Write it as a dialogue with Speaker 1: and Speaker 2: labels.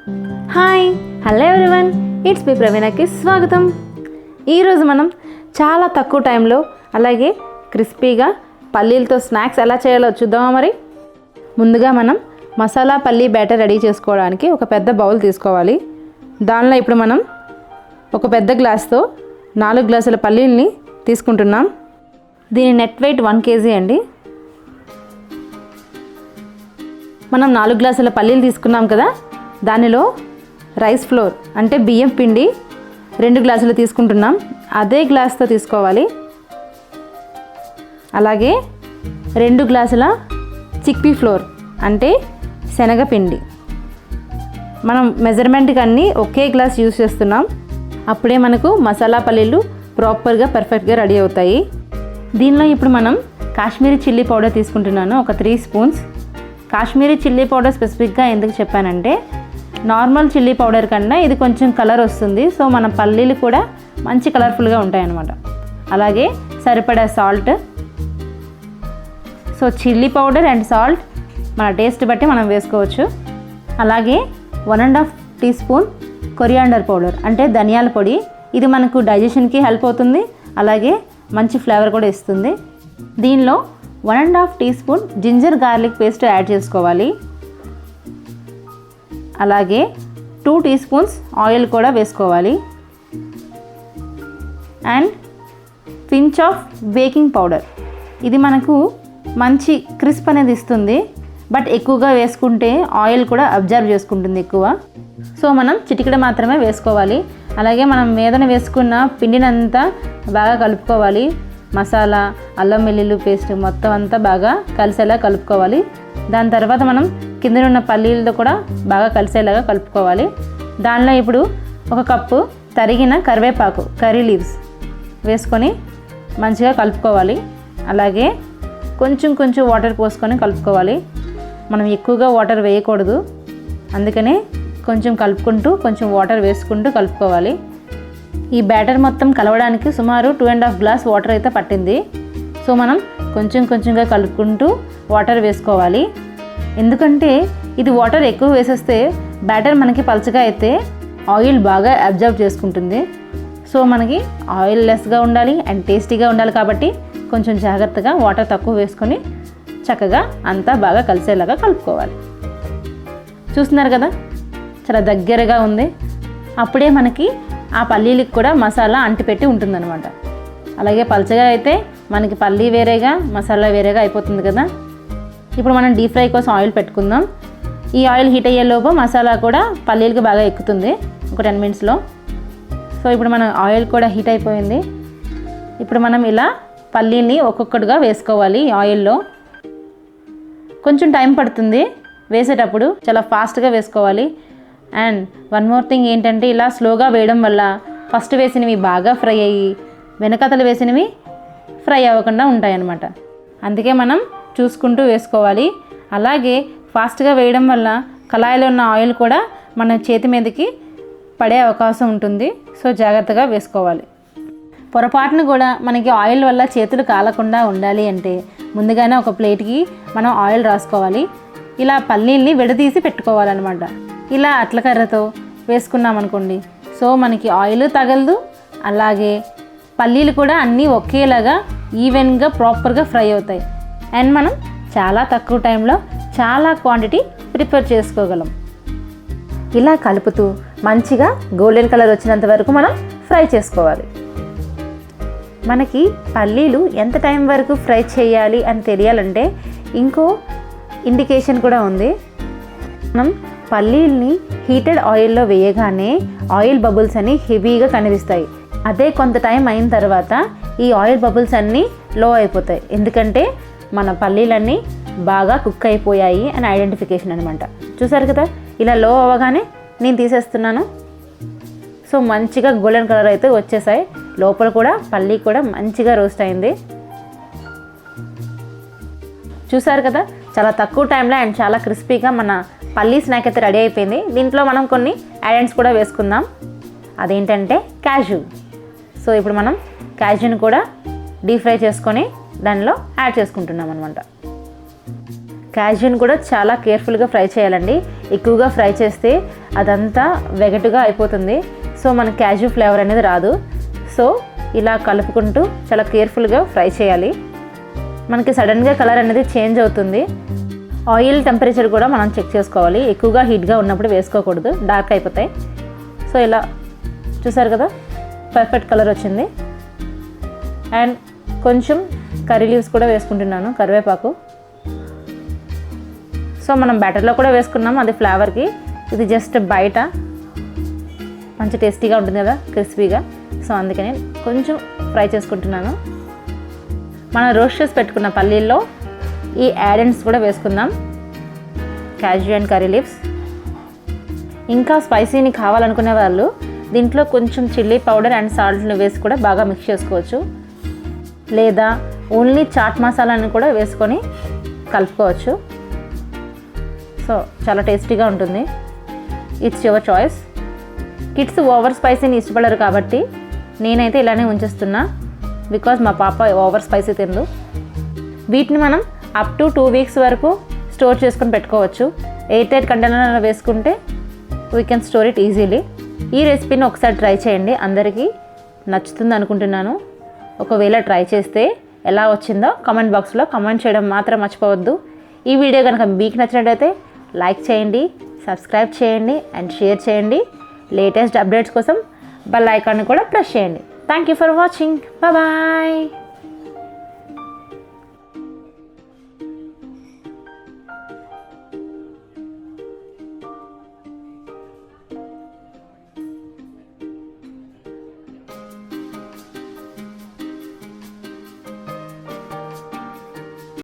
Speaker 1: Hi, hello everyone, it's me ప్రవీణకి స్వాగతం. ఈరోజు మనం చాలా తక్కువ టైంలో అలాగే క్రిస్పీగా పల్లీలతో స్నాక్స్ ఎలా చేయాలో చూద్దామా. మరి ముందుగా మనం మసాలా పల్లీ బ్యాటర్ రెడీ చేసుకోవడానికి ఒక పెద్ద బౌల్ తీసుకోవాలి. దానిలో ఇప్పుడు మనం ఒక పెద్ద గ్లాస్తో 4 గ్లాసుల పల్లీల్ని తీసుకుంటున్నాం. దీని నెట్ వెయిట్ 1 kg అండి. మనం 4 గ్లాసుల పల్లీలు తీసుకున్నాం కదా, దానిలో రైస్ ఫ్లోర్ అంటే బియ్యం పిండి 2 గ్లాసులు తీసుకుంటున్నాం. అదే గ్లాస్తో తీసుకోవాలి. అలాగే 2 గ్లాసుల చిక్పీ ఫ్లోర్ అంటే శనగపిండి. మనం మెజర్మెంట్కి అన్నీ ఒకే గ్లాస్ యూజ్ చేస్తున్నాం. అప్పుడే మనకు మసాలా పల్లీలు ప్రాపర్గా పర్ఫెక్ట్గా రెడీ అవుతాయి. దీనిలో ఇప్పుడు మనం కాశ్మీరీ చిల్లీ పౌడర్ తీసుకుంటున్నాను, ఒక 3 స్పూన్స్. కాశ్మీరీ చిల్లీ పౌడర్ స్పెసిఫిక్గా ఎందుకు చెప్పానంటే నార్మల్ చిల్లీ పౌడర్ కన్నా ఇది కొంచెం కలర్ వస్తుంది. సో మన పల్లీలు కూడా మంచి కలర్ఫుల్గా ఉంటాయి అన్నమాట. అలాగే సరిపడా salt. So chilli powder and salt మన టేస్ట్ బట్టి మనం వేసుకోవచ్చు. అలాగే 1.5 టీ స్పూన్ కొరియాండర్ పౌడర్ అంటే ధనియాల పొడి. ఇది మనకు డైజెషన్కి హెల్ప్ అవుతుంది, అలాగే మంచి ఫ్లేవర్ కూడా ఇస్తుంది. దీనిలో 1.5 teaspoon ginger garlic paste add చేసుకోవాలి. అలాగే 2 టీ స్పూన్స్ ఆయిల్ కూడా వేసుకోవాలి. And pinch of baking powder. ఇది మనకు మంచి క్రిస్ప్ అనేది ఇస్తుంది, బట్ ఎక్కువగా వేసుకుంటే ఆయిల్ కూడా అబ్జర్వ్ చేసుకుంటుంది ఎక్కువ. సో మనం చిటికెడ మాత్రమే వేసుకోవాలి. అలాగే మనం మీదన వేసుకున్న పిండినంతా బాగా కలుపుకోవాలి. మసాలా, అల్లం వెల్లుల్లి పేస్ట్ మొత్తం అంతా బాగా కలిసేలా కలుపుకోవాలి. దాని తర్వాత మనం కింద ఉన్న పల్లీలతో కూడా బాగా కలిసేలాగా కలుపుకోవాలి. దానిలో ఇప్పుడు 1 కప్పు తరిగిన కరివేపాకు, కర్రీ లీవ్స్ వేసుకొని మంచిగా కలుపుకోవాలి. అలాగే కొంచెం వాటర్ పోసుకొని కలుపుకోవాలి. మనం ఎక్కువగా వాటర్ వేయకూడదు, అందుకనే కొంచెం కలుపుకుంటూ కొంచెం వాటర్ వేసుకుంటూ కలుపుకోవాలి. ఈ బ్యాటర్ మొత్తం కలవడానికి సుమారు 2.5 గ్లాస్ వాటర్ అయితే పట్టింది. సో మనం కొంచెంగా కలుపుకుంటూ వాటర్ వేసుకోవాలి. ఎందుకంటే ఇది వాటర్ ఎక్కువ వేసేస్తే బ్యాటర్ మనకి పలుచగా అయితే ఆయిల్ బాగా అబ్జర్వ్ చేసుకుంటుంది. సో మనకి ఆయిల్ లెస్గా ఉండాలి అండ్ టేస్టీగా ఉండాలి కాబట్టి కొంచెం జాగ్రత్తగా వాటర్ తక్కువ వేసుకొని చక్కగా అంతా బాగా కలిసేలాగా కలుపుకోవాలి. చూస్తున్నారు కదా, చాలా దగ్గరగా ఉంది. అప్పుడే మనకి ఆ పల్లీలకు కూడా మసాలా అంటిపెట్టి ఉంటుందన్నమాట. అలాగే పలుచగా అయితే మనకి పల్లీ వేరేగా మసాలా వేరేగా అయిపోతుంది కదా. ఇప్పుడు మనం డీప్ ఫ్రై కోసం ఆయిల్ పెట్టుకుందాం. ఈ ఆయిల్ హీట్ అయ్యేలోపు మసాలా కూడా పల్లీలకు బాగా ఎక్కుతుంది ఒక 10 మినిట్స్లో. సో ఇప్పుడు మన ఆయిల్ కూడా హీట్ అయిపోయింది. ఇప్పుడు మనం ఇలా పల్లీని ఒక్కొక్కటిగా వేసుకోవాలి ఆయిల్లో. కొంచెం టైం పడుతుంది వేసేటప్పుడు, చాలా ఫాస్ట్గా వేసుకోవాలి. అండ్ వన్ మోర్ థింగ్ ఏంటంటే ఇలా స్లోగా వేయడం వల్ల ఫస్ట్ వేసినవి బాగా ఫ్రై అయ్యి వెనకతలు వేసినవి ఫ్రై అవ్వకుండా ఉంటాయన్నమాట. అందుకే మనం చూసుకుంటూ వేసుకోవాలి. అలాగే ఫాస్ట్గా వేయడం వల్ల కళాయిలో ఉన్న ఆయిల్ కూడా మన చేతి మీదకి పడే అవకాశం ఉంటుంది. సో జాగ్రత్తగా వేసుకోవాలి. పొరపాటును కూడా మనకి ఆయిల్ వల్ల చేతులు కాలకుండా ఉండాలి అంటే ముందుగానే ఒక ప్లేట్కి మనం ఆయిల్ రాసుకోవాలి. ఇలా పల్లీల్ని విడదీసి పెట్టుకోవాలన్నమాట. ఇలా అట్లకర్రతో వేసుకున్నాం అనుకోండి, సో మనకి ఆయిల్ తగలదు, అలాగే పల్లీలు కూడా అన్నీ ఒకేలాగా ఈవెన్గా ప్రాపర్గా ఫ్రై అవుతాయి. అండ్ మనం చాలా తక్కువ టైంలో చాలా క్వాంటిటీ ప్రిపేర్ చేసుకోగలం. ఇలా కలుపుతూ మంచిగా గోల్డెన్ కలర్ వచ్చినంత వరకు మనం ఫ్రై చేసుకోవాలి. మనకి పల్లీలు ఎంత టైం వరకు ఫ్రై చేయాలి అని తెలియాలంటే ఇంకో ఇండికేషన్ కూడా ఉంది. మనం పల్లీల్ని హీటెడ్ ఆయిల్లో వేయగానే ఆయిల్ బబుల్స్ అన్నీ హెవీగా కనిపిస్తాయి. అదే కొంత టైం అయిన తర్వాత ఈ ఆయిల్ బబుల్స్ అన్నీ లో అయిపోతాయి. ఎందుకంటే మన పల్లీలన్నీ బాగా కుక్ అయిపోయాయి అని ఐడెంటిఫికేషన్ అనమాట. చూసారు కదా, ఇలా లో అవ్వగానే నేను తీసేస్తున్నాను. సో మంచిగా గోల్డెన్ కలర్ అయితే వచ్చేసాయి. లోపల కూడా పల్లీ కూడా మంచిగా రోస్ట్ అయింది. చూసారు కదా, చాలా తక్కువ టైంలో అండ్ చాలా క్రిస్పీగా మన పల్లీ స్నాక్ అయితే రెడీ అయిపోయింది. దీంట్లో మనం కొన్ని యాడెంట్స్ కూడా వేసుకుందాం. అదేంటంటే క్యాష్యూ. సో ఇప్పుడు మనం క్యాష్యూని కూడా డీప్ ఫ్రై చేసుకొని దానిలో యాడ్ చేసుకుంటున్నాం అనమాట. క్యాష్యూని కూడా చాలా కేర్ఫుల్గా ఫ్రై చేయాలండి. ఎక్కువగా ఫ్రై చేస్తే అదంతా వెగటుగా అయిపోతుంది. సో మనకి క్యాష్యూ ఫ్లేవర్ అనేది రాదు. సో ఇలా కలుపుకుంటూ చాలా కేర్ఫుల్గా ఫ్రై చేయాలి. మనకి సడన్గా కలర్ అనేది చేంజ్ అవుతుంది. ఆయిల్ టెంపరేచర్ కూడా మనం చెక్ చేసుకోవాలి. ఎక్కువగా హీట్గా ఉన్నప్పుడు వేసుకోకూడదు, డార్క్ అయిపోతాయి. సో ఇలా చూసారు కదా, పర్ఫెక్ట్ కలర్ వచ్చింది. అండ్ కొంచెం కర్రీ లీవ్స్ కూడా వేసుకుంటున్నాను, కరివేపాకు. సో మనం బ్యాటర్లో కూడా వేసుకున్నాం, అది ఫ్లేవర్కి. ఇది జస్ట్ బయట మంచి టేస్టీగా ఉంటుంది కదా, క్రిస్పీగా. సో అందుకని కొంచెం ఫ్రై చేసుకుంటున్నాను. మనం రోస్ట్ చేసి పెట్టుకున్న పల్లీల్లో ఈ యాడెంట్స్ కూడా వేసుకుందాం, క్యాష్యూ అండ్ కర్రీ లీవ్స్. ఇంకా స్పైసీని కావాలనుకునే వాళ్ళు దీంట్లో కొంచెం చిల్లీ పౌడర్ అండ్ సాల్ట్ని వేసి కూడా బాగా మిక్స్ చేసుకోవచ్చు. లేదా ఓన్లీ చాట్ మసాలాని కూడా వేసుకొని కలుపుకోవచ్చు. సో చాలా టేస్టీగా ఉంటుంది. It's your choice. Kids over స్పైసీని ఇష్టపడరు కాబట్టి నేనైతే ఇలానే ఉంచేస్తున్నా, బికాజ్ మా పాప ఓవర్ స్పైసీ తిందు. వీటిని మనం అప్ టు 2 వీక్స్ వరకు స్టోర్ చేసుకొని పెట్టుకోవచ్చు. ఎయిర్ టైట్ కంటైనర్లో వేసుకుంటే we can store it easily. ఈ రెసిపీని ఒకసారి ట్రై చేయండి, అందరికీ నచ్చుతుంది అనుకుంటున్నాను. ఒకవేళ ట్రై చేస్తే ఎలా వచ్చిందో కామెంట్ బాక్స్లో కామెంట్ చేయడం మాత్రం మర్చిపోవద్దు. ఈ వీడియో కనుక మీకు నచ్చినట్లయితే లైక్ చేయండి, సబ్స్క్రైబ్ చేయండి అండ్ షేర్ చేయండి. లేటెస్ట్ అప్డేట్స్ కోసం బెల్ ఐకాన్ని కూడా ప్రెస్ చేయండి. Thank you for watching. Bye.